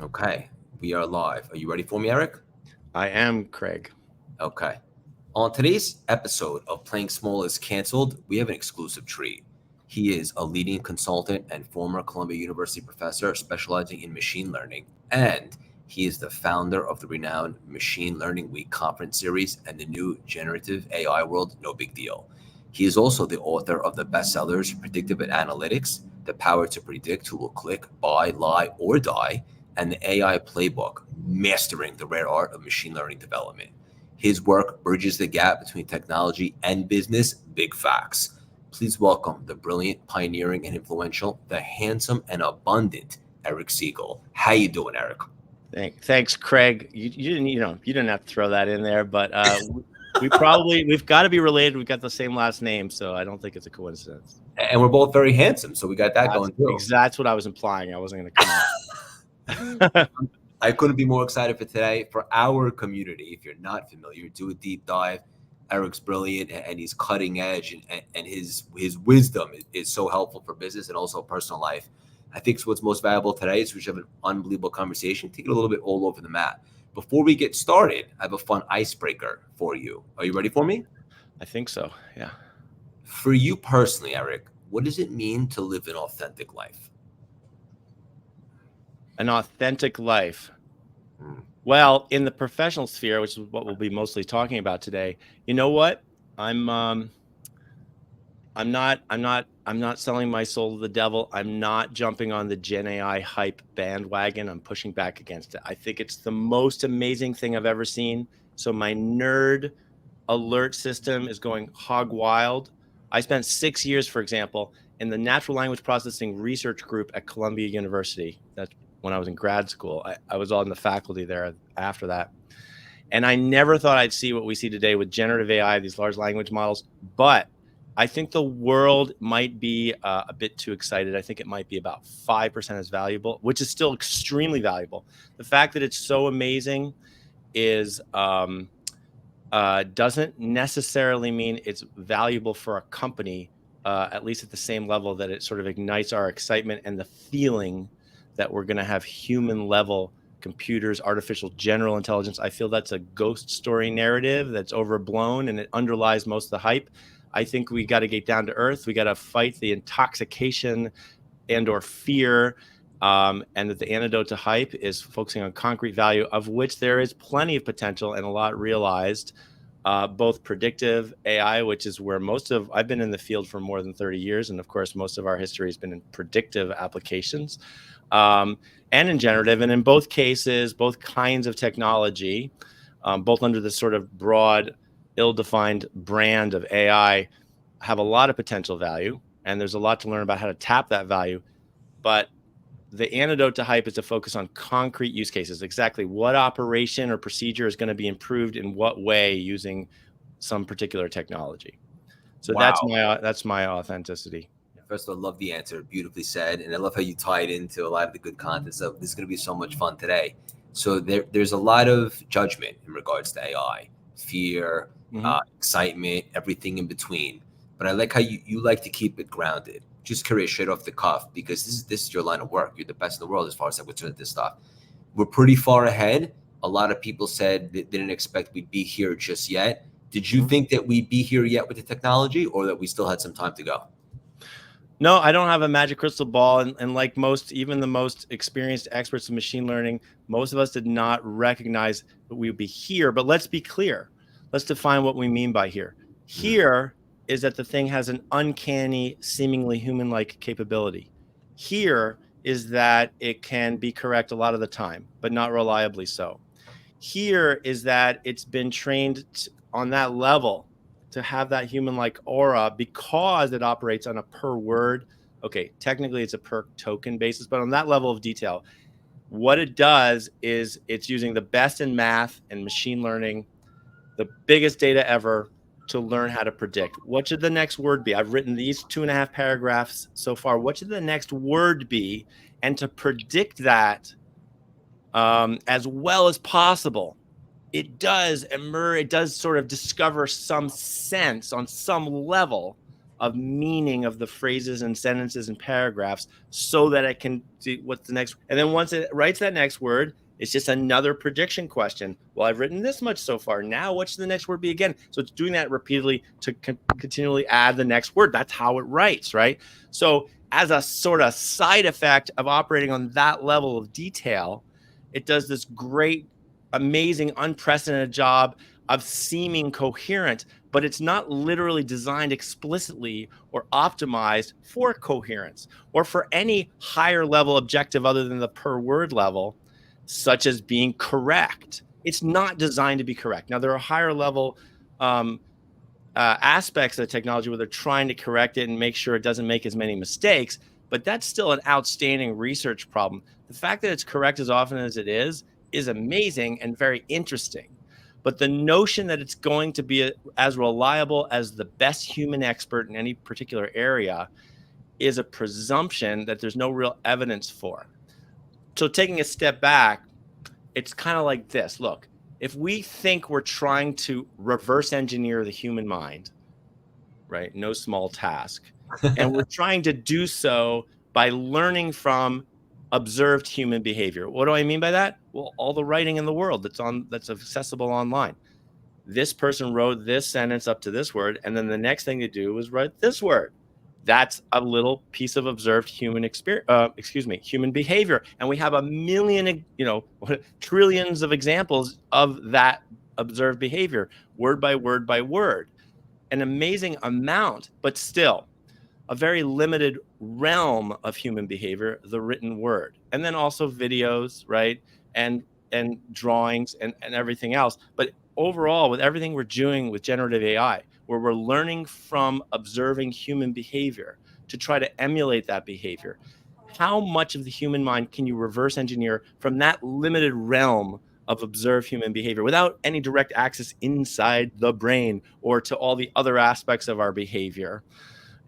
Okay, we are live. Are you ready for me, Eric? I am, Craig. Okay. On today's episode of Playing Small is Cancelled, we have an exclusive treat. He is a leading consultant and former Columbia University professor specializing in machine learning, and he is the founder of the renowned Machine Learning Week conference series and the new generative AI world, No Big Deal. He is also the author of the bestsellers Predictive Analytics, The Power to Predict Who Will Click, Buy, Lie, or Die, and the AI Playbook, Mastering the Rare Art of Machine Learning Development. His work bridges the gap between technology and business. Big facts. Please welcome the brilliant, pioneering, and influential, the handsome and abundant Eric Siegel. How you doing, Eric? Thanks, Craig. You didn't, you didn't have to throw that in there, but we've got to be related. We've got the same last name, so I don't think it's a coincidence. And we're both very handsome, so we got that going too. That's what I was implying. I wasn't going to come out. I couldn't be more excited for today. For our community, if you're not familiar, do a deep dive. Eric's brilliant and he's cutting edge, and his wisdom is so helpful for business and also personal life. I think what's most valuable today is we should have an unbelievable conversation, take it a little bit all over the map. Before we get started, I have a fun icebreaker for you. Are you ready for me? I think so, yeah. For you personally, Eric, what does it mean to live an authentic life? An authentic life. Well, in the professional sphere, which is what we'll be mostly talking about today, you know what? I'm not selling my soul to the devil. I'm not jumping on the Gen AI hype bandwagon. I'm pushing back against it. I think it's the most amazing thing I've ever seen. So my nerd alert system is going hog wild. I spent 6 years, for example, in the natural language processing research group at Columbia University. That's when I was in grad school. I was on the faculty there after that. And I never thought I'd see what we see today with generative AI, these large language models. But I think the world might be a bit too excited. I think it might be about 5% as valuable, which is still extremely valuable. The fact that it's so amazing is doesn't necessarily mean it's valuable for a company, at least at the same level that it sort of ignites our excitement and the feeling that we're going to have human level computers, artificial general intelligence. I feel that's a ghost story narrative that's overblown and it underlies most of the hype. I think we got to get down to earth. We got to fight the intoxication and or fear, and that the antidote to hype is focusing on concrete value, of which there is plenty of potential and a lot realized. Both predictive AI, which is where I've been in the field for more than 30 years. And of course, most of our history has been in predictive applications, and in generative. And in both cases, both kinds of technology, both under this sort of broad, ill-defined brand of AI, have a lot of potential value. And there's a lot to learn about how to tap that value. But the antidote to hype is to focus on concrete use cases. Exactly what operation or procedure is going to be improved in what way using some particular technology. So Wow. that's my authenticity. First of all, I love the answer. Beautifully said. And I love how you tied into a lot of the good content. So this is going to be so much fun today. So there's a lot of judgment in regards to AI, fear, excitement, everything in between. But I like how you like to keep it grounded. Just curious, straight off the cuff, because this is your line of work. You're the best in the world as far as I'm concerned with this stuff. We're pretty far ahead. A lot of people said they didn't expect we'd be here just yet. Did you think that we'd be here yet with the technology, or that we still had some time to go? No, I don't have a magic crystal ball. And like even the most experienced experts in machine learning, most of us did not recognize that we would be here. But let's be clear. Let's define what we mean by here. Here is that the thing has an uncanny, seemingly human-like capability. Here is that it can be correct a lot of the time, but not reliably so. Here is that it's been trained on that level to have that human-like aura because it operates on a per word. Okay, technically it's a per token basis, but on that level of detail, what it does is it's using the best in math and machine learning, the biggest data ever, to learn how to predict. What should the next word be? I've written these 2.5 paragraphs so far. What should the next word be? And to predict that as well as possible, it does sort of discover some sense on some level of meaning of the phrases and sentences and paragraphs so that it can see what's the next. And then once it writes that next word, it's just another prediction question. Well, I've written this much so far. Now, what should the next word be again? So it's doing that repeatedly to continually add the next word. That's how it writes, right? So as a sort of side effect of operating on that level of detail, it does this great, amazing, unprecedented job of seeming coherent, but it's not literally designed explicitly or optimized for coherence or for any higher level objective other than the per word level, such as being correct. It's not designed to be correct. Now, there are higher level aspects of the technology where they're trying to correct it and make sure it doesn't make as many mistakes, but that's still an outstanding research problem. The fact that it's correct as often as it is amazing and very interesting. But the notion that it's going to be as reliable as the best human expert in any particular area is a presumption that there's no real evidence for. So taking a step back, it's kind of like this. Look, if we think we're trying to reverse engineer the human mind, right? No small task. And we're trying to do so by learning from observed human behavior. What do I mean by that? Well, all the writing in the world that's accessible online. This person wrote this sentence up to this word, and then the next thing to do was write this word. That's a little piece of observed human human behavior. And we have a million, trillions of examples of that observed behavior, word by word by word. An amazing amount, but still a very limited realm of human behavior, the written word. And then also videos, right? And drawings and everything else. But overall, with everything we're doing with generative AI, where we're learning from observing human behavior to try to emulate that behavior, how much of the human mind can you reverse engineer from that limited realm of observed human behavior without any direct access inside the brain or to all the other aspects of our behavior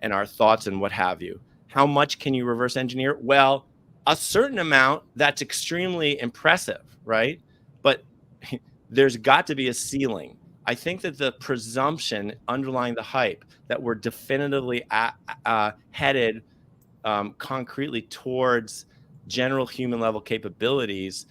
and our thoughts and what have you? How much can you reverse engineer? Well, a certain amount that's extremely impressive, right? But there's got to be a ceiling. I think that the presumption underlying the hype that we're definitively headed concretely towards general human level capabilities,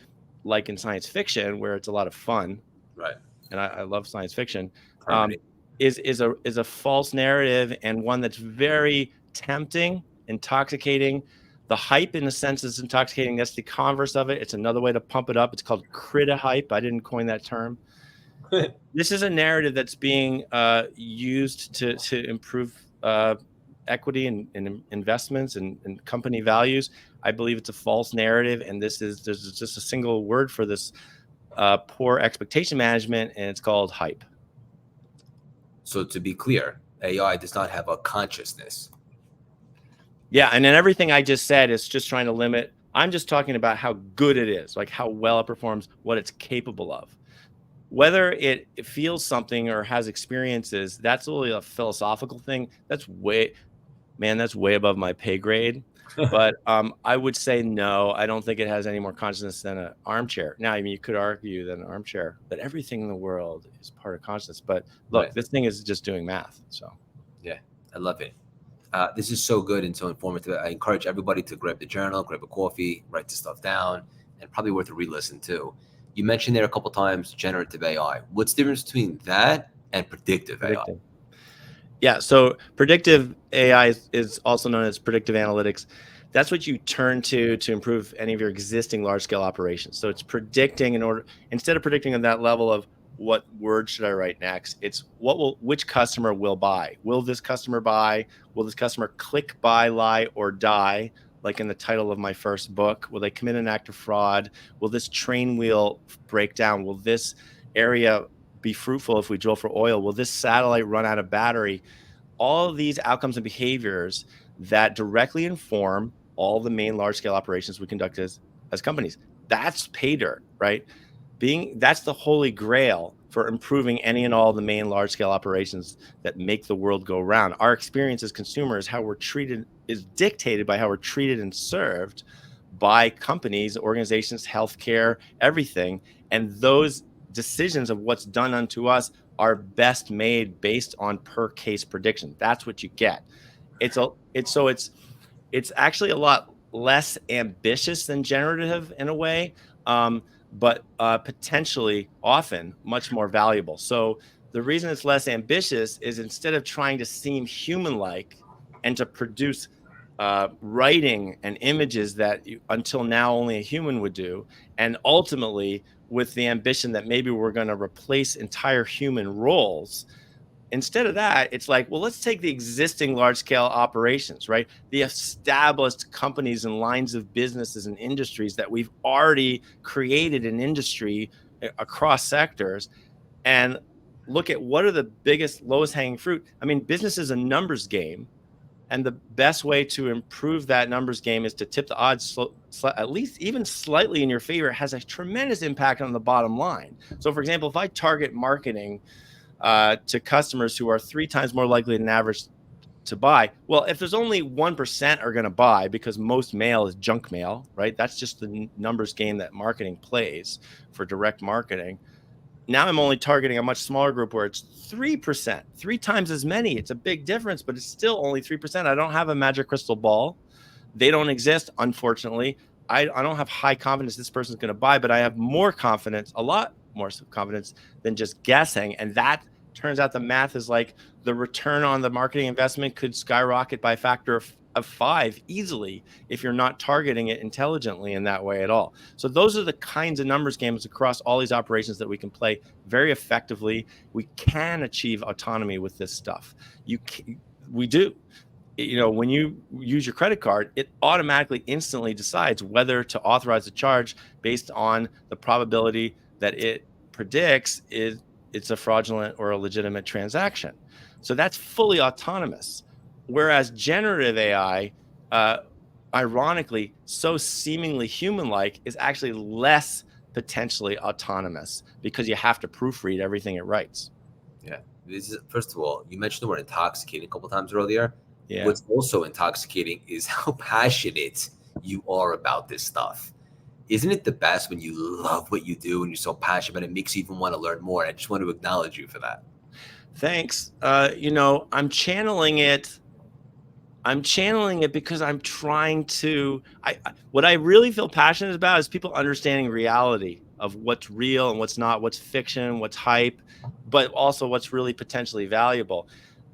like in science fiction, where it's a lot of fun, Right. and I love science fiction, Harmony. is a false narrative, and one that's very tempting, intoxicating. The hype, in a sense, is intoxicating. That's the converse of it. It's another way to pump it up. It's called crita hype. I didn't coin that term. This is a narrative that's being used to improve equity and investments and company values. I believe it's a false narrative, and there's just a single word for this poor expectation management, and it's called hype. So to be clear, AI does not have a consciousness. Yeah, and then everything I just said is just trying to limit. I'm just talking about how good it is, like how well it performs, what it's capable of. Whether it feels something or has experiences, that's really a philosophical thing. That's way above my pay grade. But I would say no, I don't think it has any more consciousness than an armchair. Now, I mean, you could argue that an armchair, that everything in the world is part of consciousness. But look, Right. This thing is just doing math. So Yeah, I love it. This is so good and so informative. I encourage everybody to grab the journal, grab a coffee, write this stuff down, and probably worth a re-listen too. You mentioned there a couple times generative AI. What's the difference between that and predictive AI? predictive. Yeah, so predictive AI is also known as predictive analytics. That's what you turn to improve any of your existing large scale operations. So it's predicting instead of predicting on that level of what word should I write next, it's which customer will buy. Will this customer buy? Will this customer click, buy, lie, or die? Like in the title of my first book, will they commit an act of fraud? Will this train wheel break down? Will this area be fruitful if we drill for oil? Will this satellite run out of battery? All of these outcomes and behaviors that directly inform all the main large scale operations we conduct as companies. That's pay dirt, right? That's the holy grail for improving any and all the main large scale operations that make the world go round. Our experience as consumers, how we're treated, is dictated by how we're treated and served by companies, organizations, healthcare, everything. And those decisions of what's done unto us are best made based on per case prediction. That's what you get. It's actually a lot less ambitious than generative in a way, but potentially often much more valuable. So the reason it's less ambitious is instead of trying to seem human-like and to produce writing and images that until now only a human would do, and ultimately with the ambition that maybe we're going to replace entire human roles. Instead of that, it's like, well, let's take the existing large scale operations, right? The established companies and lines of businesses and industries that we've already created an industry across sectors, and look at what are the biggest, lowest hanging fruit. I mean, business is a numbers game. And the best way to improve that numbers game is to tip the odds at least even slightly in your favor. It has a tremendous impact on the bottom line. So, for example, if I target marketing to customers who are 3 times more likely than average to buy, well, if there's only 1% are going to buy because most mail is junk mail, right? That's just the numbers game that marketing plays for direct marketing. Now I'm only targeting a much smaller group where it's 3%, 3 times as many. It's a big difference, but it's still only 3%. I don't have a magic crystal ball. They don't exist, unfortunately. I don't have high confidence this person's going to buy, but I have more confidence, a lot more confidence than just guessing. And that turns out the math is like the return on the marketing investment could skyrocket by a factor of 5 easily if you're not targeting it intelligently in that way at all. So those are the kinds of numbers games across all these operations that we can play very effectively. We can achieve autonomy with this stuff. We do. When you use your credit card, it automatically instantly decides whether to authorize a charge based on the probability that it predicts it's a fraudulent or a legitimate transaction. So that's fully autonomous. Whereas generative AI, ironically, so seemingly human-like, is actually less potentially autonomous because you have to proofread everything it writes. Yeah. First of all, you mentioned the word intoxicating a couple of times earlier. Yeah. What's also intoxicating is how passionate you are about this stuff. Isn't it the best when you love what you do and you're so passionate about it? It makes you even want to learn more. I just want to acknowledge you for that. Thanks. I'm channeling it. I'm channeling it because I'm trying to. What I really feel passionate about is people understanding reality of what's real and what's not, what's fiction, what's hype, but also what's really potentially valuable.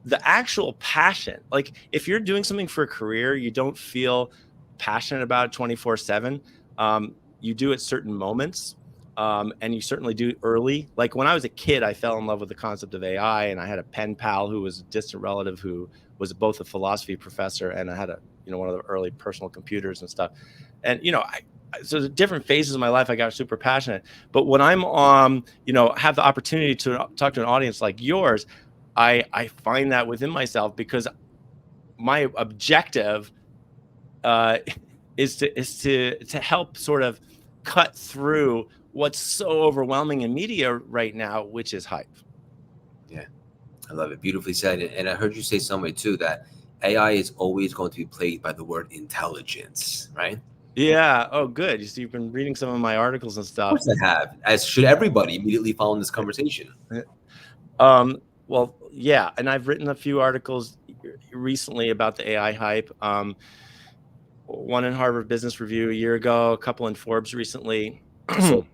The actual passion, like if you're doing something for a career, you don't feel passionate about it 24/7. You do at certain moments. And you certainly do early. Like when I was a kid, I fell in love with the concept of AI, and I had a pen pal who was a distant relative who was both a philosophy professor, and I had one of the early personal computers and stuff. And so the different phases of my life, I got super passionate. But when I'm have the opportunity to talk to an audience like yours, I find that within myself because my objective is to help sort of cut through what's so overwhelming in media right now, which is hype. Yeah, I love it. Beautifully said. And I heard you say somewhere too that AI is always going to be plagued by the word intelligence, right? Yeah. Oh, good. You've been reading some of my articles and Of stuff. course I have, as should everybody immediately following this conversation. Well, yeah. And I've written a few articles recently about the AI hype. One in Harvard Business Review a year ago, a couple in Forbes recently. So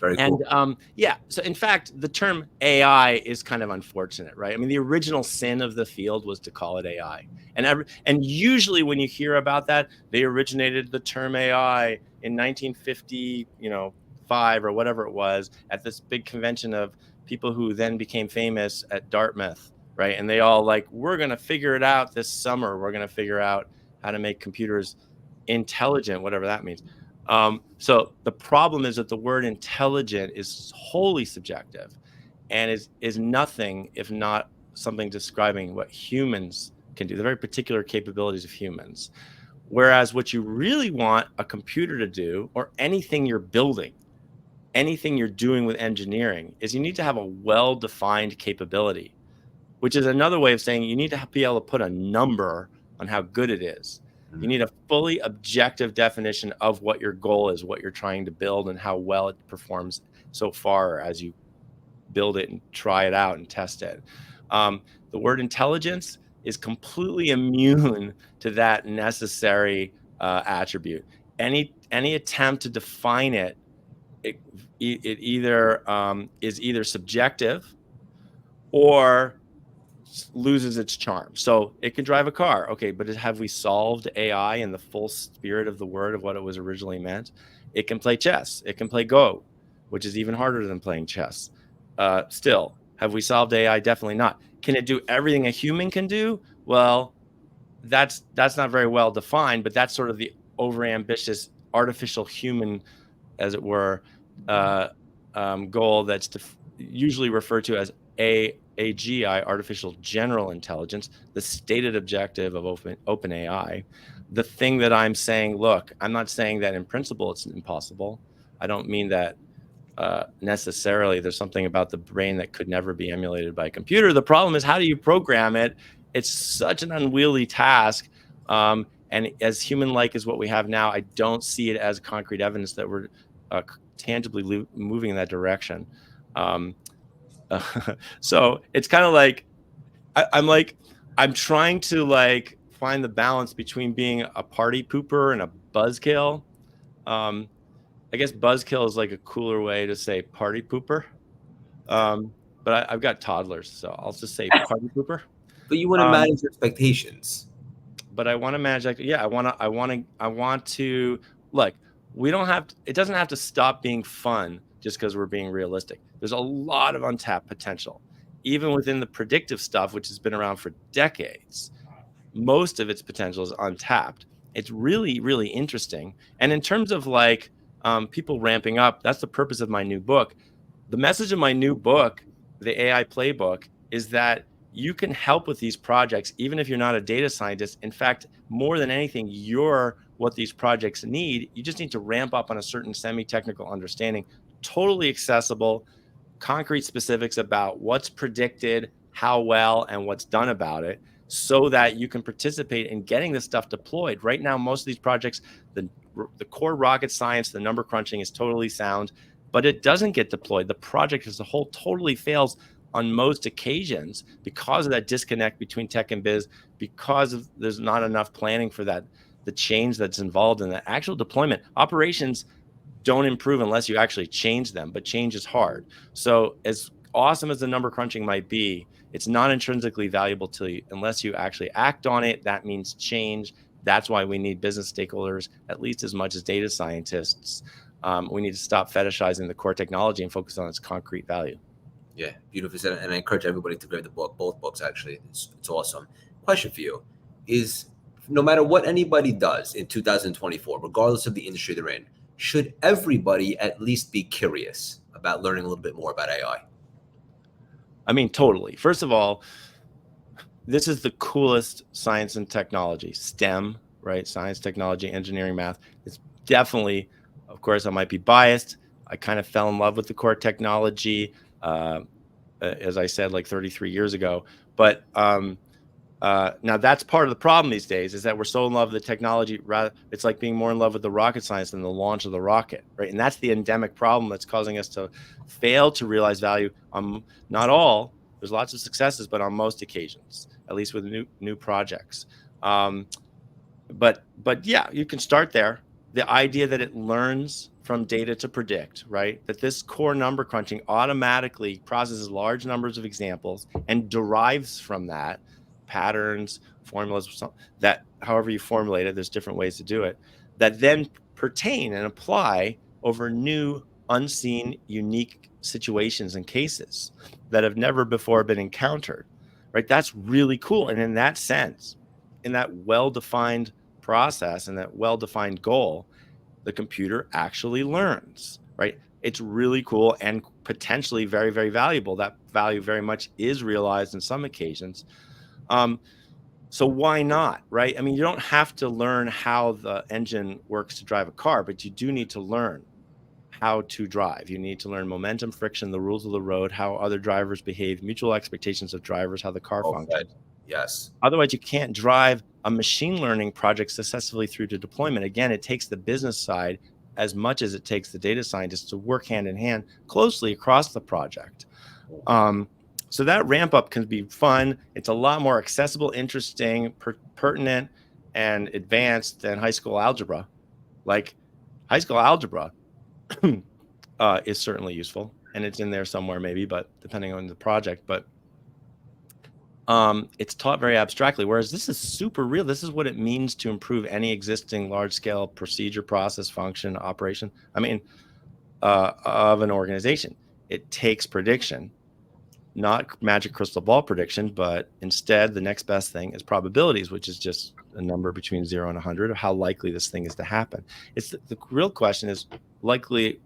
very cool. And yeah, so in fact, the term AI is kind of unfortunate, right? I mean, the original sin of the field was to call it AI, and usually when you hear about that, they originated the term AI in 1955 or whatever it was at this big convention of people who then became famous at Dartmouth, right? And they all like, we're gonna figure it out this summer. We're gonna figure out how to make computers intelligent, whatever that means. So the problem is that the word intelligent is wholly subjective and is nothing if not something describing what humans can do, the very particular capabilities of humans. Whereas what you really want a computer to do, or anything you're building, anything you're doing with engineering, is you need to have a well-defined capability, which is another way of saying you need to be able to put a number on how good it is. You need a fully objective definition of what your goal is, what you're trying to build, and how well it performs so far as you build it and try it out and test it. The word intelligence is completely immune to that necessary attribute. Any attempt to define it, it either is either subjective or loses its charm. So it can drive a car, okay, but have we solved AI in the full spirit of the word of what it was originally meant? It can play chess. It can play Go, which is even harder than playing chess. Still, have we solved AI? Definitely not. Can it do everything a human can do? Well, that's not very well defined, but that's sort of the overambitious artificial human, as it were, goal that's usually referred to as AGI, artificial general intelligence, the stated objective of open AI. The thing that I'm saying, look, I'm not saying that in principle it's impossible. I don't mean that necessarily there's something about the brain that could never be emulated by a computer. The problem is, how do you program it? It's such an unwieldy task. And as human-like as what we have now, I don't see it as concrete evidence that we're tangibly moving in that direction. So it's kind of like I'm trying to like find the balance between being a party pooper and a buzzkill. I guess buzzkill is like a cooler way to say party pooper. But I've got toddlers, so I'll just say party pooper. But you want to manage expectations. But I want to manage, like, yeah, I want to look. We don't have to, it doesn't have to stop being fun just because we're being realistic. There's a lot of untapped potential, even within the predictive stuff, which has been around for decades. Most of its potential is untapped. It's really, really interesting. And in terms of like people ramping up, that's the purpose of my new book. The message of my new book, the AI Playbook, is that you can help with these projects, even if you're not a data scientist. In fact, more than anything, you're what these projects need. You just need to ramp up on a certain semi-technical understanding, totally accessible, concrete specifics about what's predicted, how well, and what's done about it, so that you can participate in getting this stuff deployed. Right now, most of these projects, the core rocket science, the number crunching is totally sound, but it doesn't get deployed. The project as a whole totally fails on most occasions because of that disconnect between tech and biz, because there's not enough planning for that, the change that's involved in the actual deployment. Operations don't improve unless you actually change them, but change is hard. So as awesome as the number crunching might be, it's not intrinsically valuable to you unless you actually act on it. That means change. That's why we need business stakeholders at least as much as data scientists. We need to stop fetishizing the core technology and focus on its concrete value. Yeah, beautifully said. And I encourage everybody to grab the book, both books, actually. It's awesome. Question for you is, no matter what anybody does in 2024, regardless of the industry they're in, should everybody at least be curious about learning a little bit more about AI? I mean, totally. First of all, this is the coolest science and technology, STEM, right? Science, technology, engineering, math. It's definitely, of course, I might be biased. I kind of fell in love with the core technology, as I said, like 33 years ago. But now that's part of the problem these days, is that we're so in love with the technology. Rather, it's like being more in love with the rocket science than the launch of the rocket, right? And that's the endemic problem that's causing us to fail to realize value on not all. There's lots of successes, but on most occasions, at least with new projects. But yeah, you can start there. The idea that it learns from data to predict, right? That this core number crunching automatically processes large numbers of examples and derives from that patterns, formulas, that however you formulate it, there's different ways to do it, that then pertain and apply over new, unseen, unique situations and cases that have never before been encountered, right? That's really cool. And in that sense, in that well-defined process and that well-defined goal, the computer actually learns, right? It's really cool and potentially very, very valuable. That value very much is realized in some occasions. So why not, right? I mean, you don't have to learn how the engine works to drive a car, but you do need to learn how to drive. You need to learn momentum, friction, the rules of the road, how other drivers behave, mutual expectations of drivers, how the car functions. Yes. Otherwise, you can't drive a machine learning project successfully through to deployment. Again, it takes the business side as much as it takes the data scientists to work hand in hand closely across the project. So that ramp up can be fun. It's a lot more accessible, interesting, pertinent, and advanced than high school algebra. Like high school algebra is certainly useful, and it's in there somewhere maybe, but depending on the project. But it's taught very abstractly, whereas this is super real. This is what it means to improve any existing large-scale procedure, process, function, operation. I mean, of an organization. It takes prediction, not magic crystal ball prediction, but instead the next best thing is probabilities, which is just a number between 0 and 100 of how likely this thing is to happen. It's the real question is likely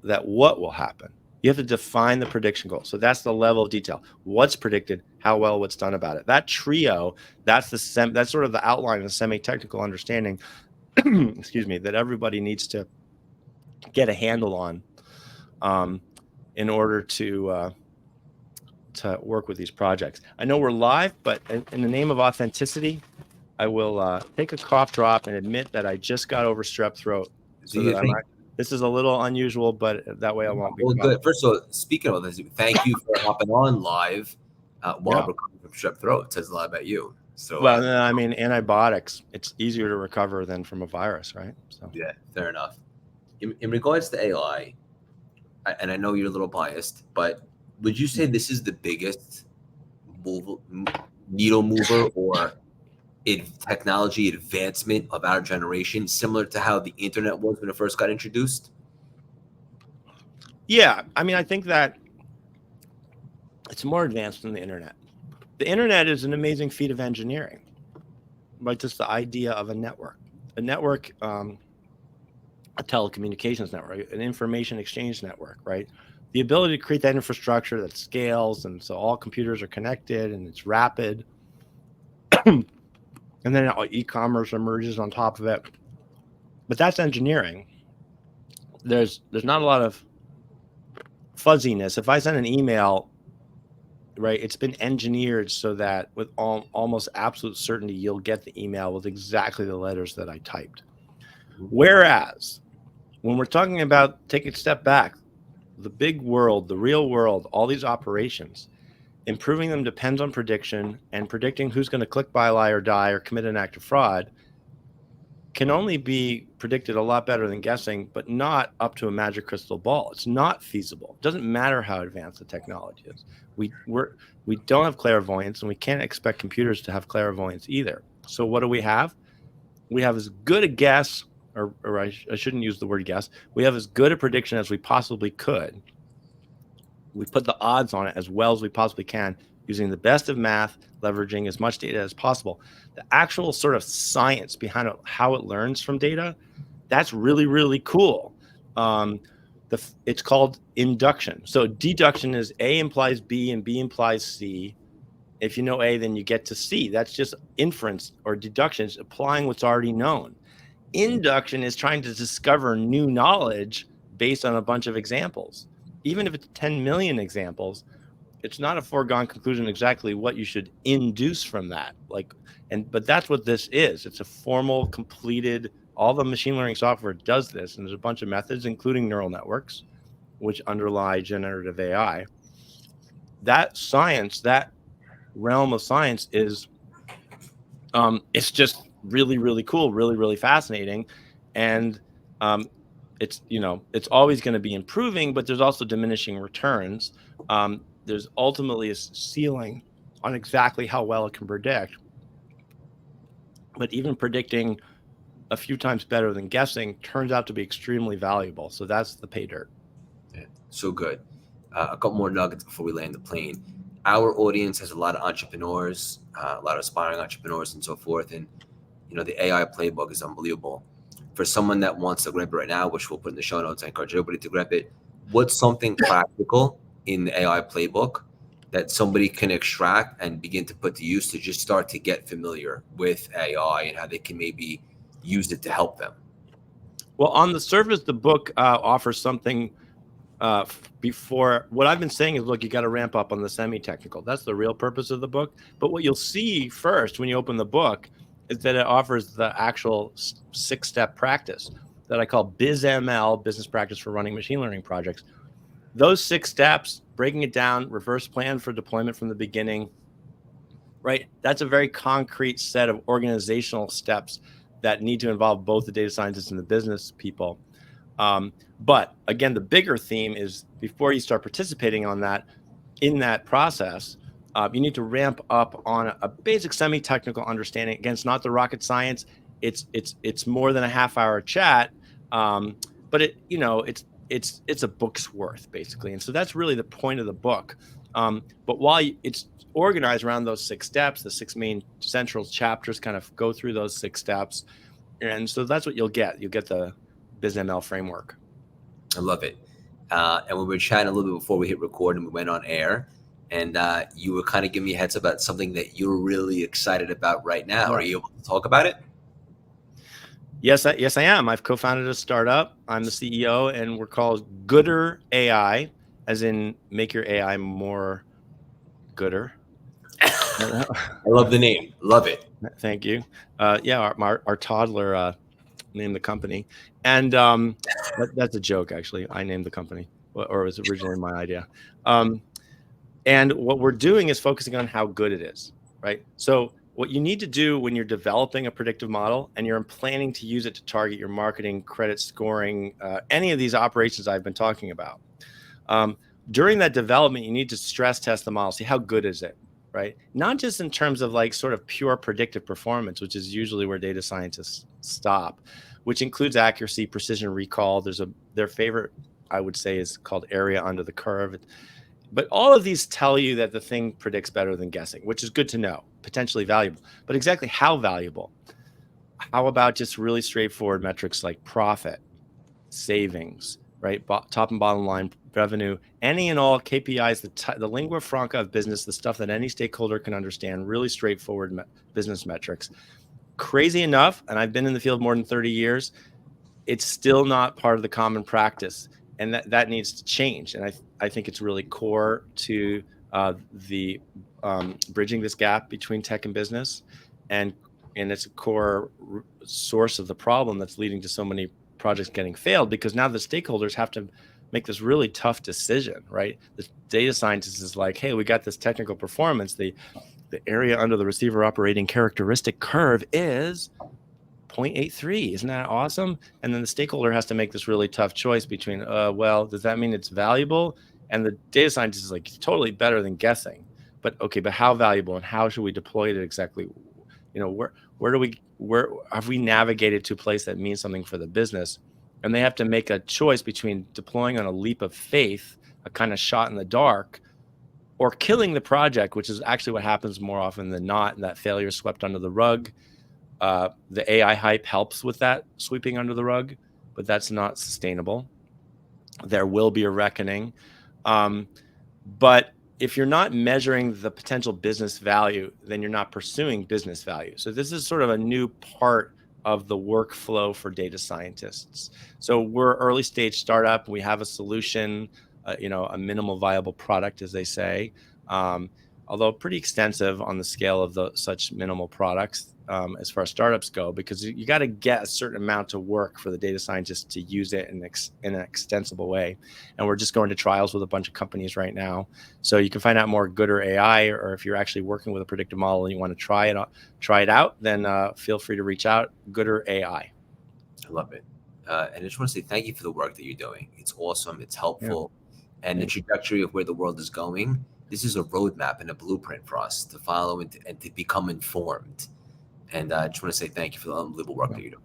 that what will happen. You have to define the prediction goal. So that's the level of detail. What's predicted, how well, what's done about it. That trio, that's sort of the outline of the semi-technical understanding, excuse me, that everybody needs to get a handle on in order to work with these projects. I know we're live, but in the name of authenticity, I will take a cough drop and admit that I just got over strep throat. So that this is a little unusual, but that way I won't be. Well, good. First of all, speaking of this, thank you for hopping on live while recovering from strep throat. It says a lot about you. So, well, I mean, antibiotics, it's easier to recover than from a virus, right? So yeah, fair enough. In regards to AI, and I know you're a little biased, but would you say this is the biggest needle mover or technology advancement of our generation, similar to how the internet was when it first got introduced? Yeah, I mean, I think that it's more advanced than the internet. The internet is an amazing feat of engineering, right? Just the idea of a network, a telecommunications network, an information exchange network, right? The ability to create that infrastructure that scales, and so all computers are connected and it's rapid. And then e-commerce emerges on top of it. But that's engineering. There's not a lot of fuzziness. If I send an email, right, it's been engineered so that with almost absolute certainty, you'll get the email with exactly the letters that I typed. Whereas when we're talking about take a step back, the big world, the real world, all these operations, improving them depends on prediction, and predicting who's going to click, buy, lie, or die, or commit an act of fraud can only be predicted a lot better than guessing, but not up to a magic crystal ball. It's not feasible. It doesn't matter how advanced the technology is. We don't have clairvoyance, and we can't expect computers to have clairvoyance either. So what do we have? We have as good a guess, or I shouldn't use the word guess. We have as good a prediction as we possibly could. We put the odds on it as well as we possibly can, using the best of math, leveraging as much data as possible. The actual sort of science behind how it learns from data, that's really, really cool. It's called induction. So deduction is A implies B and B implies C. If you know A, then you get to C. That's just inference or deduction, is applying what's already known. Induction is trying to discover new knowledge based on a bunch of examples. Even if it's 10 million examples, it's not a foregone conclusion exactly what you should induce from that. But that's what this is. It's a formal, completed, all the machine learning software does this. And there's a bunch of methods, including neural networks, which underlie generative AI. That science, that realm of science is, it's just really, really cool, really, really fascinating. And it's always going to be improving, but there's also diminishing returns. There's ultimately a ceiling on exactly how well it can predict. But even predicting a few times better than guessing turns out to be extremely valuable. So that's the pay dirt. Yeah, so good. A couple more nuggets before we land the plane. Our audience has a lot of entrepreneurs, a lot of aspiring entrepreneurs and so forth. And, the AI playbook is unbelievable. For someone that wants to grab it right now, which we'll put in the show notes, I encourage everybody to grab it. What's something practical in the AI playbook that somebody can extract and begin to put to use to just start to get familiar with AI and how they can maybe use it to help them? Well, on the surface, the book offers something before. What I've been saying is, look, you got to ramp up on the semi-technical. That's the real purpose of the book. But what you'll see first when you open the book is that it offers the actual 6-step practice that I call BizML, business practice for running machine learning projects. Those 6 steps, breaking it down, reverse plan for deployment from the beginning, right? That's a very concrete set of organizational steps that need to involve both the data scientists and the business people. But again, the bigger theme is before you start participating on that, in that process, you need to ramp up on a basic semi-technical understanding. Again, it's not the rocket science. It's more than a half-hour chat, but it's a book's worth basically. And so that's really the point of the book. But while it's organized around those 6 steps, the 6 main central chapters kind of go through those 6 steps, and so that's what you'll get. You'll get the BizML framework. I love it. And we were chatting a little bit before we hit record and we went on air, and you were kind of giving me a heads up about something that you're really excited about right now. Are you able to talk about it? Yes, I am. I've co-founded a startup. I'm the CEO, and we're called Gooder AI, as in make your AI more gooder. I love the name. Love it. Thank you. Yeah, our toddler named the company, and that's a joke. Actually, I named the company, or it was originally my idea. And what we're doing is focusing on how good it is, right? So what you need to do when you're developing a predictive model and you're planning to use it to target your marketing, credit scoring, any of these operations I've been talking about, during that development, you need to stress test the model, see how good is it, right? Not just in terms of like sort of pure predictive performance, which is usually where data scientists stop, which includes accuracy, precision, recall. Their favorite, I would say, is called area under the curve. But all of these tell you that the thing predicts better than guessing, which is good to know, potentially valuable. But exactly how valuable? How about just really straightforward metrics like profit, savings, right? Top and bottom line revenue, any and all KPIs, the lingua franca of business, the stuff that any stakeholder can understand, really straightforward business metrics. Crazy enough, and I've been in the field more than 30 years, it's still not part of the common practice. And that needs to change. And I think it's really core to the bridging this gap between tech and business. And it's a core source of the problem that's leading to so many projects getting failed, because now the stakeholders have to make this really tough decision, right? The data scientist is like, hey, we got this technical performance. The area under the receiver operating characteristic curve is 0.83. Isn't that awesome? And then the stakeholder has to make this really tough choice between, well, does that mean it's valuable? And the data scientist is like, it's totally better than guessing. But okay, but how valuable and how should we deploy it exactly? Where have we navigated to a place that means something for the business? And they have to make a choice between deploying on a leap of faith, a kind of shot in the dark, or killing the project, which is actually what happens more often than not, and that failure is swept under the rug. The AI hype helps with that sweeping under the rug, but that's not sustainable. There will be a reckoning. But if you're not measuring the potential business value, then you're not pursuing business value. So this is sort of a new part of the workflow for data scientists. So we're early stage startup. We have a solution, a minimal viable product, as they say, although pretty extensive on the scale of such minimal products as far as startups go, because you got to get a certain amount to work for the data scientists to use it in an extensible way. And we're just going to trials with a bunch of companies right now. So you can find out more at Gooder AI, or if you're actually working with a predictive model and you want to try it out, then feel free to reach out, Gooder AI. I love it. And I just want to say thank you for the work that you're doing. It's awesome. It's helpful. Yeah. And the trajectory of where the world is going, this is a roadmap and a blueprint for us to follow and to become informed. And I just want to say thank you for the unbelievable work that you're doing.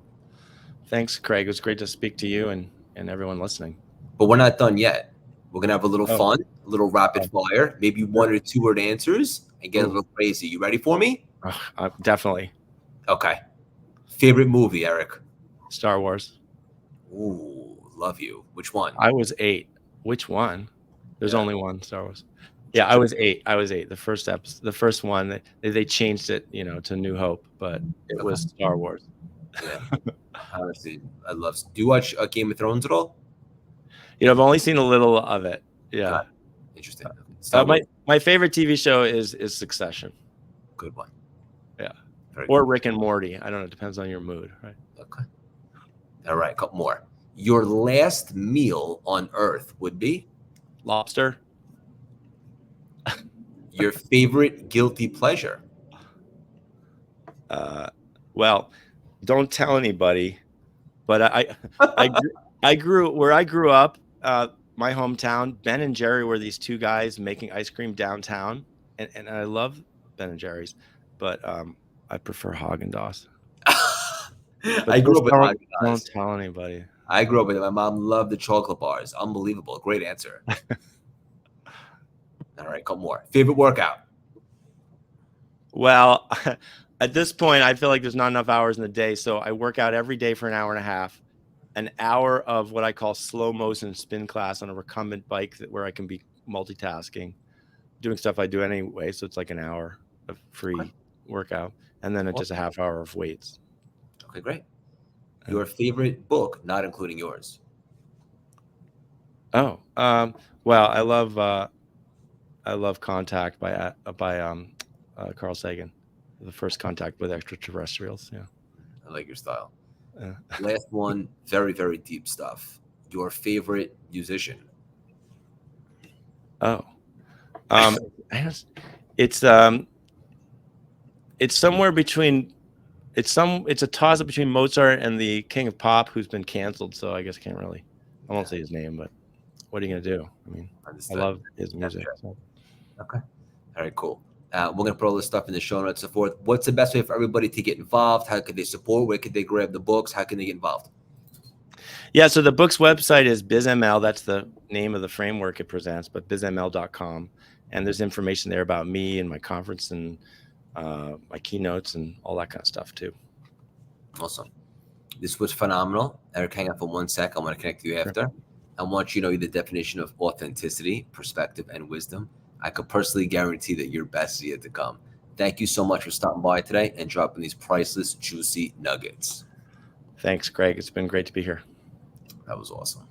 Thanks, Craig. It was great to speak to you and everyone listening. But we're not done yet. We're going to have a little fun, a little rapid fire, maybe 1 or 2 word answers, and get a little crazy. You ready for me? Definitely. Okay. Favorite movie, Eric? Star Wars. Ooh, love you. Which one? I was 8. Which one? There's only one Star Wars. Yeah, I was 8. The first one, they changed it, to New Hope, but it was Star Wars. Yeah. Honestly, I love. Do you watch Game of Thrones at all? I've only seen a little of it. Yeah. Got it. Interesting. Star Wars, My favorite TV show is Succession. good one. Yeah. Very Or good. Rick and Morty. I don't know. It depends on your mood, right? Okay. All right, a couple more. Your last meal on Earth would be Lobster. your favorite guilty pleasure. Well, don't tell anybody, but I grew up, my hometown. Ben and Jerry were these two guys making ice cream downtown, and I love Ben and Jerry's, but I prefer Haagen-Dazs. But I grew up with don't Haagen-Dazs. tell anybody. I grew up with it. My mom loved the chocolate bars. Unbelievable. Great answer. All right, couple more. Favorite workout. Well, at this point, I feel like there's not enough hours in the day, so I work out every day for an hour and a half. An hour of what I call slow motion spin class on a recumbent bike where I can be multitasking, doing stuff I do anyway. So it's like an hour of free workout, and then just a half hour of weights. Okay, great. Your favorite book, not including yours. Oh, well, I love Contact by Carl Sagan, the first contact with extraterrestrials. Yeah, I like your style. Last one, very, very deep stuff. Your favorite musician. Oh, it's somewhere between. It's a toss up between Mozart and the King of Pop, who's been canceled. So I guess I won't say his name, but what are you gonna do? I mean, Understood. I love his music. So. Okay. All right, cool. We're gonna put all this stuff in the show notes and so forth. What's the best way for everybody to get involved? How could they support? Where could they grab the books? How can they get involved? Yeah, so the book's website is BizML. That's the name of the framework it presents, but bizml.com. And there's information there about me and my conference and my keynotes and all that kind of stuff too. Awesome. This was phenomenal. Eric, hang out for 1 sec. I want to connect to you after. Sure. I want you to know the definition of authenticity, perspective, and wisdom. I could personally guarantee that your best is yet to come. Thank you so much for stopping by today and dropping these priceless, juicy nuggets. Thanks, Greg. It's been great to be here. That was awesome.